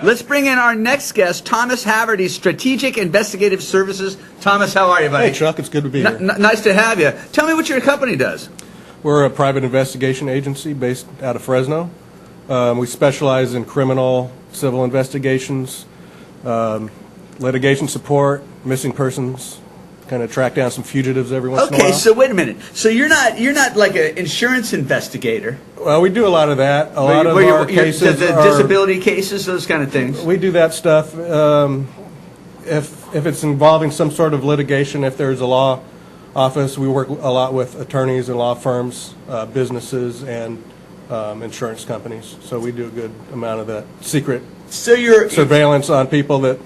Let's bring in our next guest, Thomas Haverty, Strategic Investigative Services. Thomas, how are you, buddy? Hey, Chuck. It's good to be here. Nice to have you. Tell me what your company does. We're a private investigation agency based out of Fresno. We specialize in criminal, civil investigations, litigation support, missing persons, kind of track down some fugitives every once in a while. Okay, so wait a minute. So you're not like an insurance investigator. Well, we do a lot of that. A lot of our cases the are disability cases, those kind of things. We do that stuff. If it's involving some sort of litigation, if there's a law office, we work a lot with attorneys and law firms, businesses, and insurance companies. So we do a good amount of that secret surveillance on people that,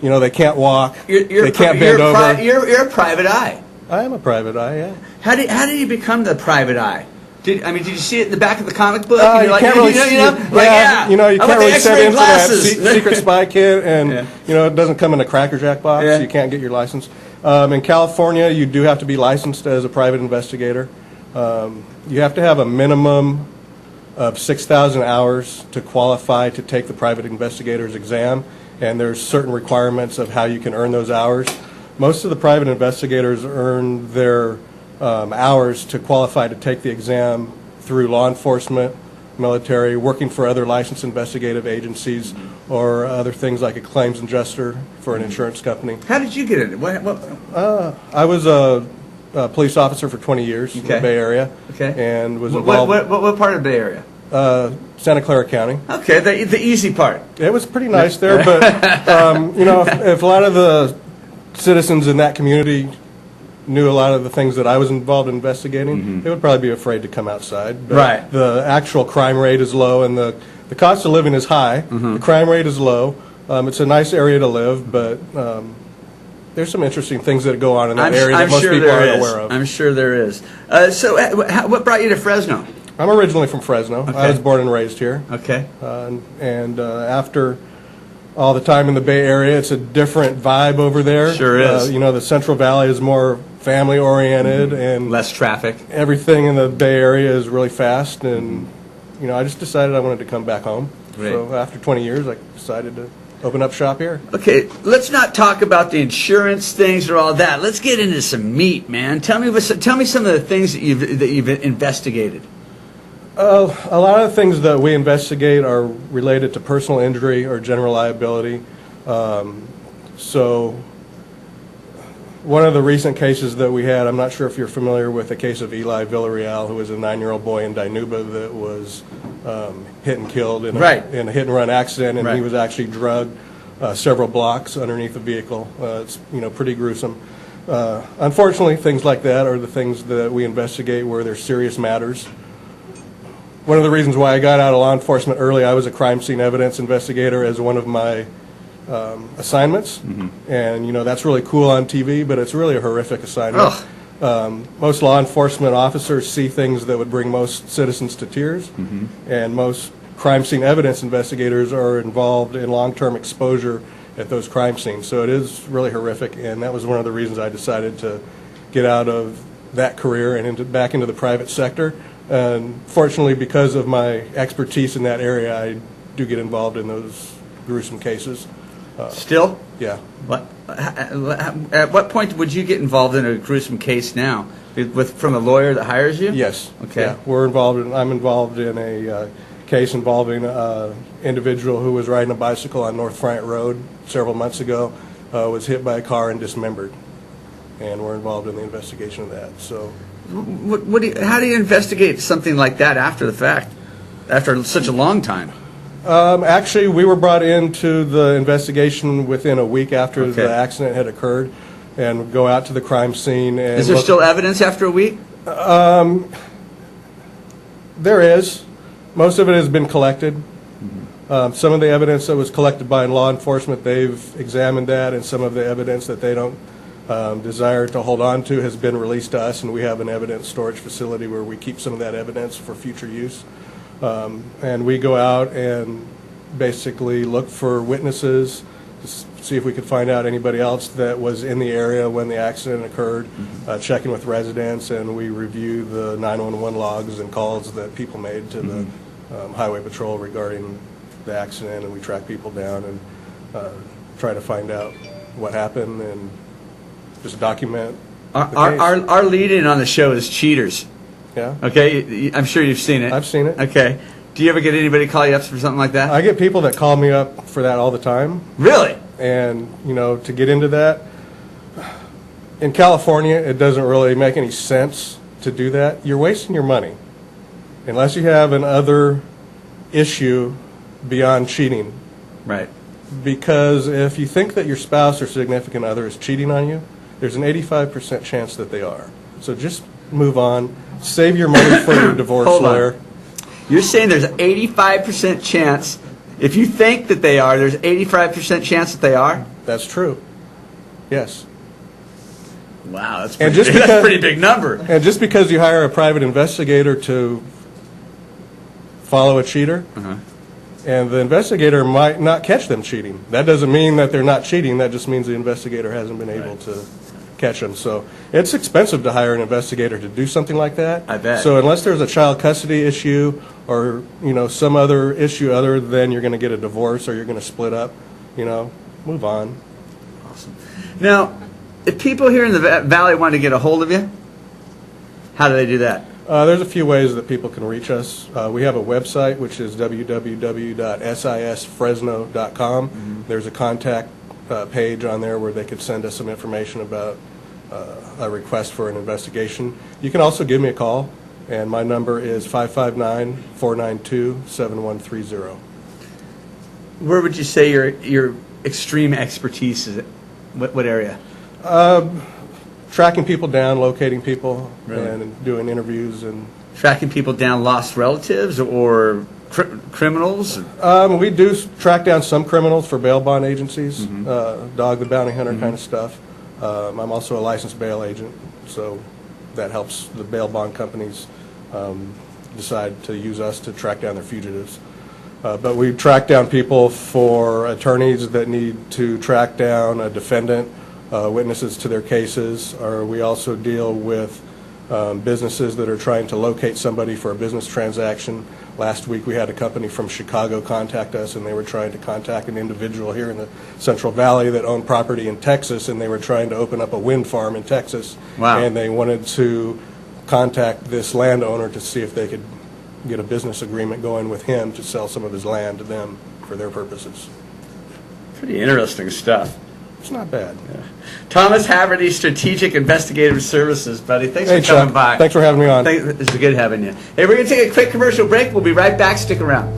you know, they can't walk, they can't bend over. You're a private eye. I am a private eye, yeah. How did you become the private eye? Did you see it in the back of the comic book? You can't really see it. You can't really set into that secret spy kit, and you know, it doesn't come in a Cracker Jack box. Yeah. You can't get your license. In California, you do have to be licensed as a private investigator. You have to have a minimum of 6,000 hours to qualify to take the private investigator's exam, and there's certain requirements of how you can earn those hours. Most of the private investigators earn their hours to qualify to take the exam through law enforcement, military, working for other licensed investigative agencies, or other things like a claims adjuster for an insurance company. How did you get in it? I was a police officer for 20 years in the Bay Area, and was involved. What part of the Bay Area? Santa Clara County. Okay, the easy part. It was pretty nice there, but you know, if a lot of the citizens in that community knew a lot of the things that I was involved in investigating, they would probably be afraid to come outside. But right. The actual crime rate is low, and the cost of living is high. The crime rate is low. It's a nice area to live, but there's some interesting things that go on in that area that most people aren't aware of. I'm sure there is. So what brought you to Fresno? I'm originally from Fresno. Okay. I was born and raised here. Okay. And after all the time in the Bay Area, it's a different vibe over there. Sure is. You know, the Central Valley is more family-oriented and less traffic. Everything in the Bay Area is really fast, and you know, I just decided I wanted to come back home. Great. So after 20 years, I decided to open up shop here. Okay, let's not talk about the insurance things or all that. Let's get into some meat, man. Tell me some of the things that you've investigated. A lot of the things that we investigate are related to personal injury or general liability. So one of the recent cases that we had, I'm not sure if you're familiar with the case of Eli Villarreal, who was a 9-year-old boy in Dinuba that was hit and killed in a hit-and-run accident, and he was actually drugged several blocks underneath the vehicle. It's, you know, pretty gruesome. Unfortunately, things like that are the things that we investigate where they're serious matters. One of the reasons why I got out of law enforcement early, I was a crime scene evidence investigator as one of my assignments. And, you know, that's really cool on TV, but it's really a horrific assignment. Most law enforcement officers see things that would bring most citizens to tears, and most crime scene evidence investigators are involved in long-term exposure at those crime scenes. So it is really horrific, and that was one of the reasons I decided to get out of that career and back into the private sector. And fortunately, because of my expertise in that area, I do get involved in those gruesome cases. Still? Yeah. At what point would you get involved in a gruesome case now? From a lawyer that hires you? Yes. Okay. Yeah. I'm involved in a case involving an individual who was riding a bicycle on North Bryant Road several months ago, was hit by a car and dismembered. And we're involved in the investigation of that. So. How do you investigate something like that after the fact, after such a long time? Actually, we were brought into the investigation within a week after the accident had occurred, and go out to the crime scene. And is there still evidence after a week? There is. Most of it has been collected. Some of the evidence that was collected by law enforcement, they've examined that, and some of the evidence that they don't desire to hold on to has been released to us, and we have an evidence storage facility where we keep some of that evidence for future use. And we go out and basically look for witnesses to see if we could find out anybody else that was in the area when the accident occurred, checking with residents, and we review the 911 logs and calls that people made to the Highway Patrol regarding the accident, and we track people down and try to find out what happened and just document the case. Our lead-in on the show is cheaters. Yeah. Okay, I'm sure you've seen it. I've seen it. Okay. Do you ever get anybody call you up for something like that? I get people that call me up for that all the time. Really? And, to get into that, in California, it doesn't really make any sense to do that. You're wasting your money. Unless you have another issue beyond cheating. Right. Because if you think that your spouse or significant other is cheating on you, there's an 85% chance that they are. So just move on. Save your money for your divorce lawyer. You're saying there's an 85% chance, if you think that they are, there's 85% chance that they are? That's true. Yes. Wow, that's that's a pretty big number. And just because you hire a private investigator to follow a cheater, and the investigator might not catch them cheating. That doesn't mean that they're not cheating. That just means the investigator hasn't been able to catch them. So it's expensive to hire an investigator to do something like that. I bet. So unless there's a child custody issue or some other issue other than you're going to get a divorce or you're going to split up, move on. Awesome. Now, if people here in the Valley want to get a hold of you, how do they do that? There's a few ways that people can reach us. We have a website, which is www.sisfresno.com. There's a contact page on there where they could send us some information about a request for an investigation. You can also give me a call, and my number is 559-492-7130. Where would you say your extreme expertise is? What area? Tracking people down, locating people, Really? and doing interviews and Tracking people down, lost relatives or criminals? We do track down some criminals for bail bond agencies, dog the bounty hunter kind of stuff. I'm also a licensed bail agent, so that helps the bail bond companies decide to use us to track down their fugitives. But we track down people for attorneys that need to track down a defendant, witnesses to their cases, or we also deal with businesses that are trying to locate somebody for a business transaction. Last week we had a company from Chicago contact us, and they were trying to contact an individual here in the Central Valley that owned property in Texas, and they were trying to open up a wind farm in Texas. Wow. And they wanted to contact this landowner to see if they could get a business agreement going with him to sell some of his land to them for their purposes. Pretty interesting stuff. It's not bad. Yeah. Thomas Haverty, Strategic Investigative Services, buddy. Thanks for Chuck, coming by. Thanks for having me on. It's good having you. Hey, we're going to take a quick commercial break. We'll be right back. Stick around.